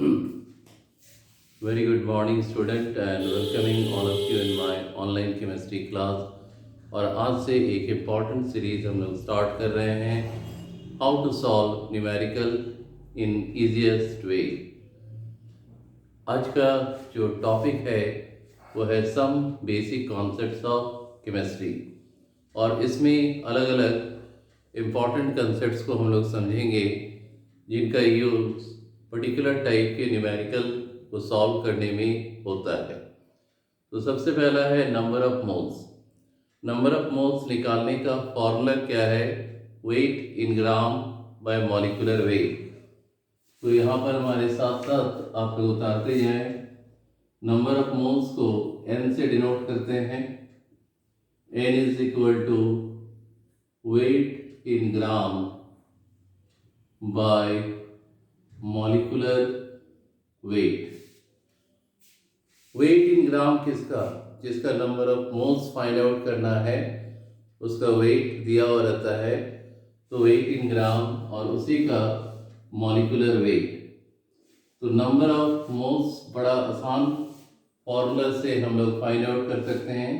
Very good morning student and welcoming all of you in my online chemistry class। और आज से एक important series हम लोग स्टार्ट कर रहे हैं, how to solve numerical in easiest way. आज का जो टॉपिक है वो है some basic concepts of chemistry, और इसमें अलग अलग इम्पॉर्टेंट कंसेप्ट्स को हम लोग समझेंगे जिनका यूज़ पर्टिकुलर टाइप के न्यूमेरिकल को सॉल्व करने में होता है। तो सबसे पहला है number of moles. Number of moles निकालने का फॉर्मूला क्या है? Weight in gram by molecular weight. तो यहाँ पर हमारे साथ साथ आप लोग उतारते जाएं। नंबर ऑफ मोल्स को n से डिनोट करते हैं। n is equal to weight in gram by molecular weight. Weight in gram किसका? जिसका number of moles find out करना है उसका वेट दिया हुआ रहता है, तो वेट इन ग्राम, और उसी का मॉलिक्यूलर वेट। तो नंबर ऑफ मोल्स बड़ा आसान फॉर्मूला से हम लोग फाइंड आउट कर सकते हैं,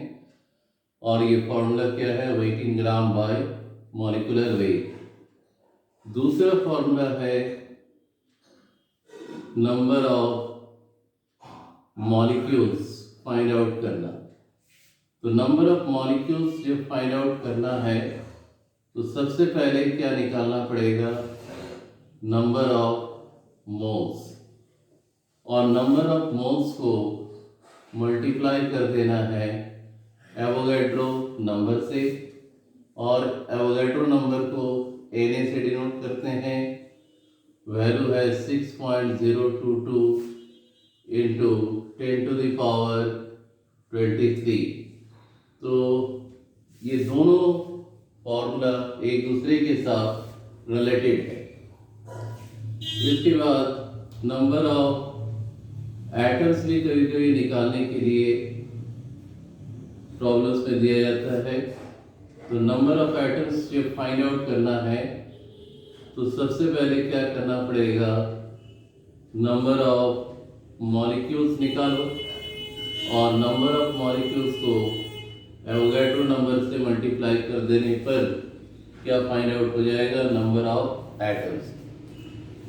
और ये फॉर्मूला क्या है? Weight in gram by molecular weight. दूसरा फॉर्मूला है number of molecules find out करना। तो नंबर ऑफ मॉलिक्यूल्स जो फाइंड आउट करना है तो सबसे पहले क्या निकालना पड़ेगा? नंबर ऑफ मोल्स, और नंबर ऑफ मोल्स को मल्टीप्लाई कर देना है एवोगैड्रो नंबर से, और एवोगैड्रो नंबर को Na से डिनोट करते हैं। वैल्यू है 6.022 इंटू 10 टू द पावर 23। तो ये दोनों फॉर्मूला एक दूसरे के साथ रिलेटेड है। इसके बाद नंबर ऑफ एटम्स भी कभी कभी निकालने के लिए प्रॉब्लम्स में दिया जाता है। तो नंबर ऑफ एटम्स जो फाइंड आउट करना है तो सबसे पहले क्या करना पड़ेगा? नंबर ऑफ मॉलिक्यूल्स निकालो, और नंबर ऑफ मॉलिक्यूल्स को एवोगैड्रो नंबर से मल्टीप्लाई कर देने पर क्या फाइंड आउट हो जाएगा? Number of atoms.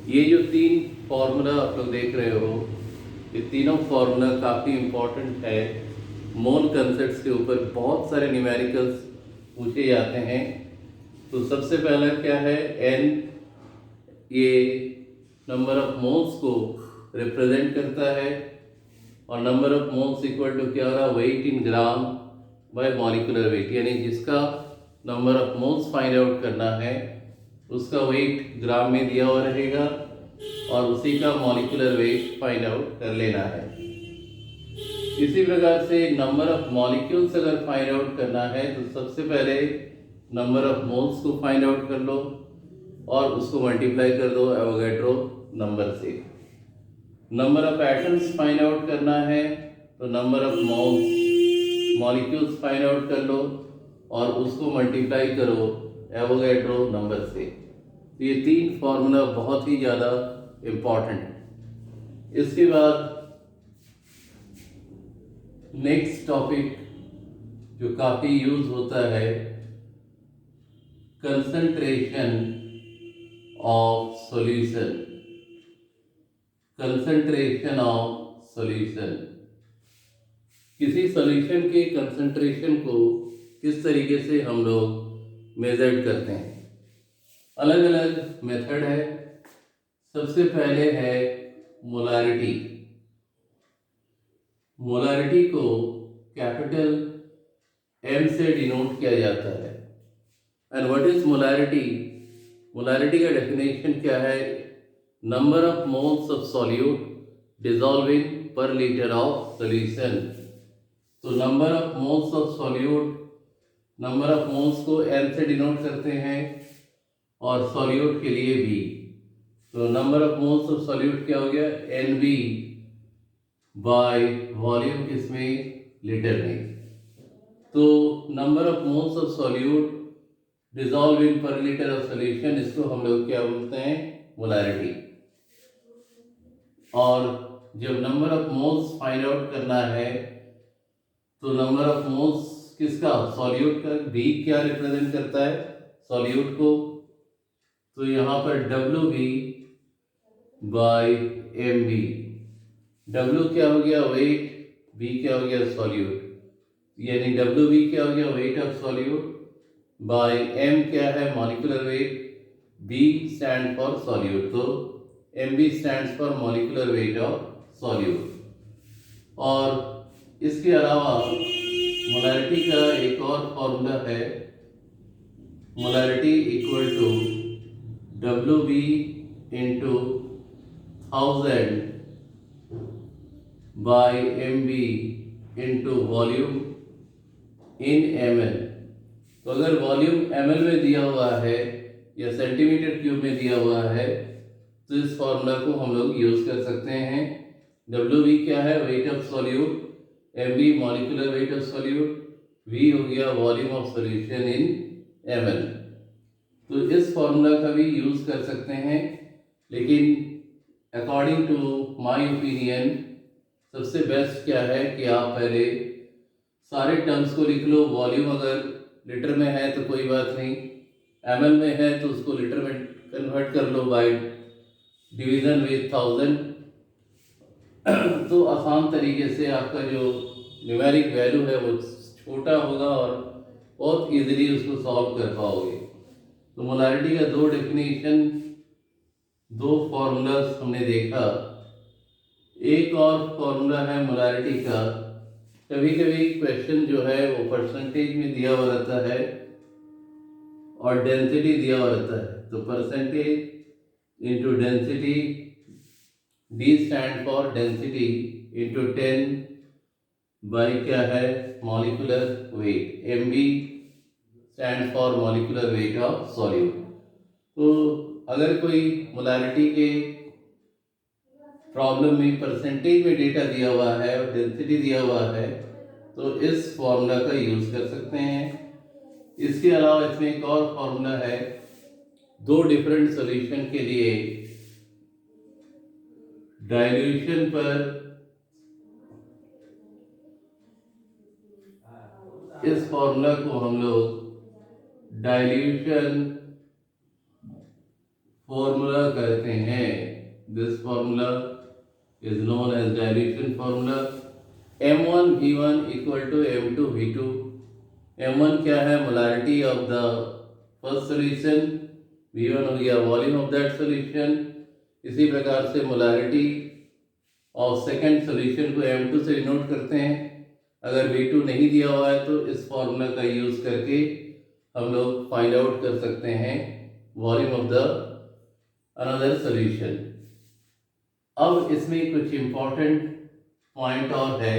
ये जो तीन फॉर्मूला आप लोग देख रहे हो, ये तीनों फॉर्मूला काफ़ी इम्पोर्टेंट है। मोल कंसेप्ट्स के ऊपर बहुत सारे न्यूमेरिकल्स पूछे जाते हैं। तो सबसे पहला क्या है? n, ये नंबर ऑफ मोल्स को रिप्रेजेंट करता है, और number of moles equal to क्या हो रहा? Weight in gram by molecular weight. यानी जिसका number of moles find out करना है उसका वेट ग्राम में दिया हुआ रहेगा, और उसी का मॉलिक्यूलर वेट फाइंड आउट कर लेना है। इसी प्रकार से नंबर ऑफ मॉलिक्यूल्स अगर फाइंड आउट करना है तो सबसे पहले नंबर ऑफ मोल्स को फाइंड आउट कर लो, और उसको मल्टीप्लाई कर दो एवोगैड्रो नंबर से। Number of atoms find out करना है तो number of molecules find out कर लो, और उसको मल्टीप्लाई करो एवोगैड्रो नंबर से। तो ये तीन फॉर्मूला बहुत ही ज़्यादा इम्पॉर्टेंट है। इसके बाद नेक्स्ट टॉपिक जो काफ़ी यूज होता है, concentration of solution. Concentration of solution, किसी सॉल्यूशन के कंसंट्रेशन को किस तरीके से हम लोग मेजर करते हैं? अलग अलग मेथड है। सबसे पहले है मोलारिटी। मोलारिटी को कैपिटल M से डिनोट किया जाता है। And what is molarity? Molarity का डेफिनेशन क्या है? Number of moles of solute dissolving पर लीटर ऑफ सॉल्यूशन। तो number of moles of solute, number of moles को M से डिनोट करते हैं, और सॉल्यूट के लिए भी। तो number of moles of solute क्या हो गया? NB बाय वॉल्यूम किसमें? लीटर में। तो number of moles of solute dissolve in पर लीटर ऑफ सॉल्यूशन, इसको हम लोग क्या बोलते हैं? मोलारिटी। और जब number of moles find out करना है तो नंबर ऑफ मोल्स किसका, सॉल्यूट का, बी क्या रिप्रेजेंट करता है, सॉल्यूट को, तो यहाँ पर W B by M B. W क्या हो गया, वेट, बी क्या हो गया, सॉल्यूट, यानी डब्ल्यू बी क्या हो गया, weight of solute, by M क्या है, molecular weight, B stand for solute, तो M B stands for molecular weight of solute. और इसके अलावा मोलैरिटी का एक और फॉर्मूला है, molarity equal to W B into 1000 by M B into volume in M L. तो अगर वॉल्यूम एम एल में दिया हुआ है या सेंटीमीटर क्यूब में दिया हुआ है तो इस फॉर्मूला को हम लोग यूज कर सकते हैं। डब्ल्यू बी क्या है, weight of solute, M B molecular weight of solute, V हो गया volume of solution in M L. तो इस फॉर्मूला का भी यूज कर सकते हैं, लेकिन अकॉर्डिंग टू माय ओपिनियन सबसे बेस्ट क्या है कि आप पहले सारे टर्म्स को लिख लो। वॉल्यूम अगर लीटर में है तो कोई बात नहीं, एमएल में है तो उसको लीटर में कन्वर्ट कर लो बाय डिवीजन विद 1000, तो आसान तरीके से आपका जो न्यूमेरिक वैल्यू है वो छोटा होगा और बहुत इजीली उसको सॉल्व कर पाओगे। तो मोलारिटी का दो डेफिनेशन, दो फॉर्मूलास हमने देखा। एक और फॉर्मूला है मोलारिटी का, कभी कभी क्वेश्चन जो है वो परसेंटेज में दिया हुआ रहता है और डेंसिटी दिया हुआ रहता है, तो percentage into density, D stand for density into 10 by क्या है, molecular weight, M B stand for molecular weight of solute. तो अगर कोई मोलारिटी के प्रॉब्लम में परसेंटेज में डेटा दिया हुआ है और डेंसिटी दिया हुआ है तो इस फॉर्मूला का यूज कर सकते हैं। इसके अलावा इसमें एक और फॉर्मूला है, दो डिफरेंट सॉल्यूशन के लिए डाइल्यूशन पर इस फॉर्मूला को हम लोग डाइल्यूशन फॉर्मूला कहते हैं। This formula is known as dilution formula. m1 v1 equal to m2 v2। m1 क्या है, molarity of the first solution, v1 हो गया वॉल्यूम ऑफ दैट सॉल्यूशन। इसी प्रकार से मोलारिटी ऑफ सेकंड सॉल्यूशन को m2 से डिनोट करते हैं। अगर v2 नहीं दिया हुआ है तो इस फॉर्मूला का यूज करके हम लोग फाइंड आउट कर सकते हैं volume of the another solution. अब इसमें कुछ इंपॉर्टेंट पॉइंट और है,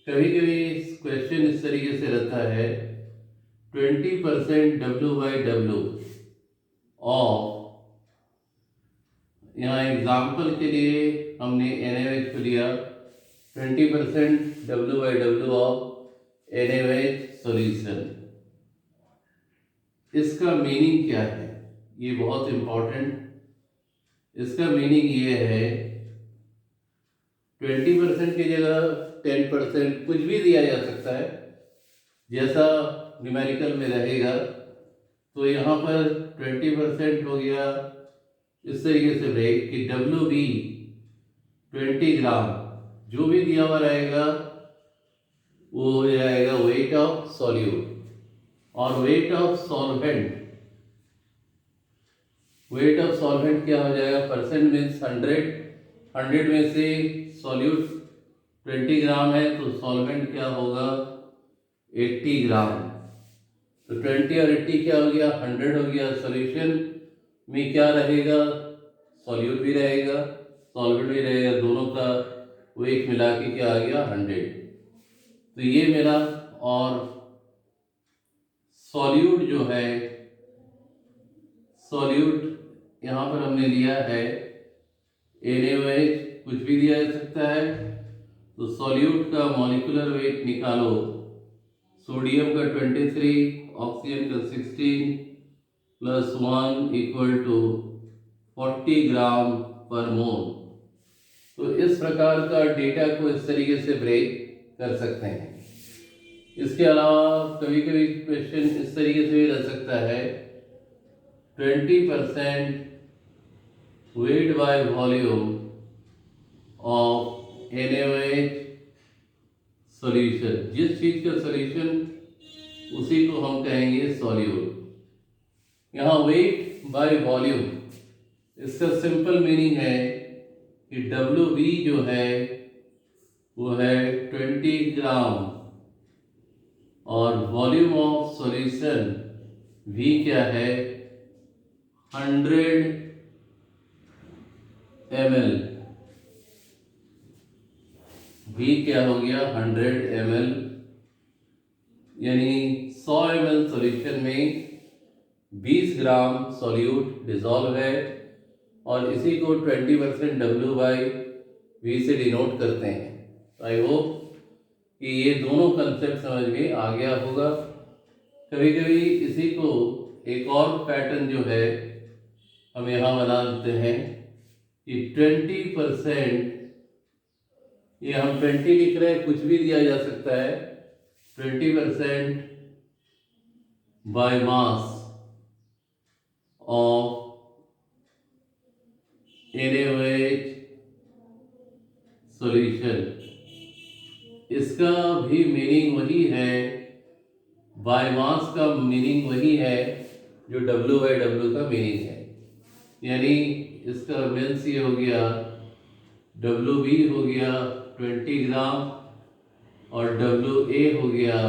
कभी कभी क्वेश्चन इस तरीके से रहता है 20% डब्ल्यू बाई डब्ल्यू ऑफ, यहाँ एग्जाम्पल के लिए हमने NaOH को लिया, 20% W by W of NaOH solution. इसका मीनिंग क्या है, ये बहुत इंपॉर्टेंट। इसका मीनिंग ये है 20% की जगह 10% कुछ भी दिया जा सकता है, जैसा न्यूमेरिकल में रहेगा। तो यहाँ पर 20% हो गया इस तरीके से ब्रेक कि डब्ल्यू बी 20 ग्राम, जो भी दिया हुआ रहेगा वो हो जाएगा वेट ऑफ सॉल्यूट। और weight of solvent, weight of solvent क्या हो जाएगा, परसेंट मीन्स 100 में से सॉल्यूट 20 ग्राम है तो सॉल्वेंट क्या होगा 80 ग्राम। तो 20 और 80 क्या हो गया, 100 हो गया। सॉल्यूशन में क्या रहेगा, सॉल्यूट भी रहेगा सॉल्वेंट भी रहेगा, दोनों का वेट मिला के क्या आ गया 100। तो ये मेरा, और सॉल्यूट जो है, सॉल्यूट यहाँ पर हमने लिया है NaOH, कुछ भी दिया जा सकता है। तो सॉल्यूट का मॉलिक्यूलर वेट निकालो, सोडियम का 23, ऑक्सीजन का 16 प्लस 1 इक्वल टू 40 ग्राम पर मोल। तो इस प्रकार का डेटा को इस तरीके से ब्रेक कर सकते हैं। इसके अलावा कभी कभी क्वेश्चन इस तरीके से भी रह सकता है 20% weight by volume of NaOH solution. जिस चीज का सॉल्यूशन उसी को हम कहेंगे सॉल्यूट। यहाँ वेट बाय वॉल्यूम, इसका सिंपल मीनिंग है कि WV जो है वो है 20 ग्राम और वॉल्यूम ऑफ सॉल्यूशन V क्या है 100 ml। V क्या हो गया 100 ml, यानी 100 ml सॉल्यूशन में 20 ग्राम सॉल्यूट डिसॉल्व है और इसी को 20% W/V से डिनोट करते हैं। आई होप कि ये दोनों कंसेप्ट समझ में आ गया होगा। कभी कभी इसी को एक और पैटर्न जो है हम यहाँ बना देते हैं कि 20%, ये हम 20 लिख रहे हैं, कुछ भी दिया जा सकता है, 20% by mass of NaOH solution. इसका भी मीनिंग वही है, बाय मास का मीनिंग वही है जो W/W का मीनिंग है। यानी इसका मीन्स ये हो गया WV हो गया 20 ग्राम और WA हो गया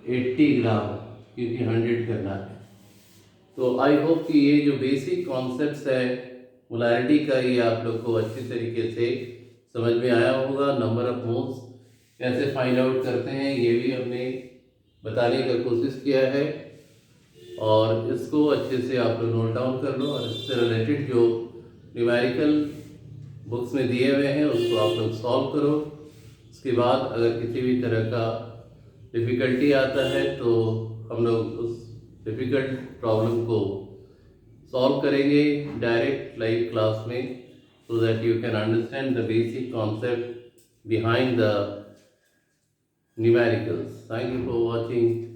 80 ग्राम, क्योंकि 100 करना है। तो आई होप कि ये जो बेसिक कॉन्सेप्ट्स है मोलारिटी का, ये आप लोग को अच्छी तरीके से समझ में आया होगा। नंबर ऑफ मोल्स कैसे फाइंड आउट करते हैं ये भी हमने बताने का कोशिश किया है, और इसको अच्छे से आप लोग नोट डाउन कर लो और इससे रिलेटेड जो न्यूमेरिकल बुक्स में दिए हुए हैं उसको आप लोग सॉल्व करो। उसके बाद अगर किसी भी तरह का डिफ़िकल्टी आता है तो हम लोग उस डिफ़िकल्ट प्रॉब्लम को सॉल्व करेंगे डायरेक्ट लाइव क्लास में, so that you can understand the basic concept behind the numericals. Thank you for watching.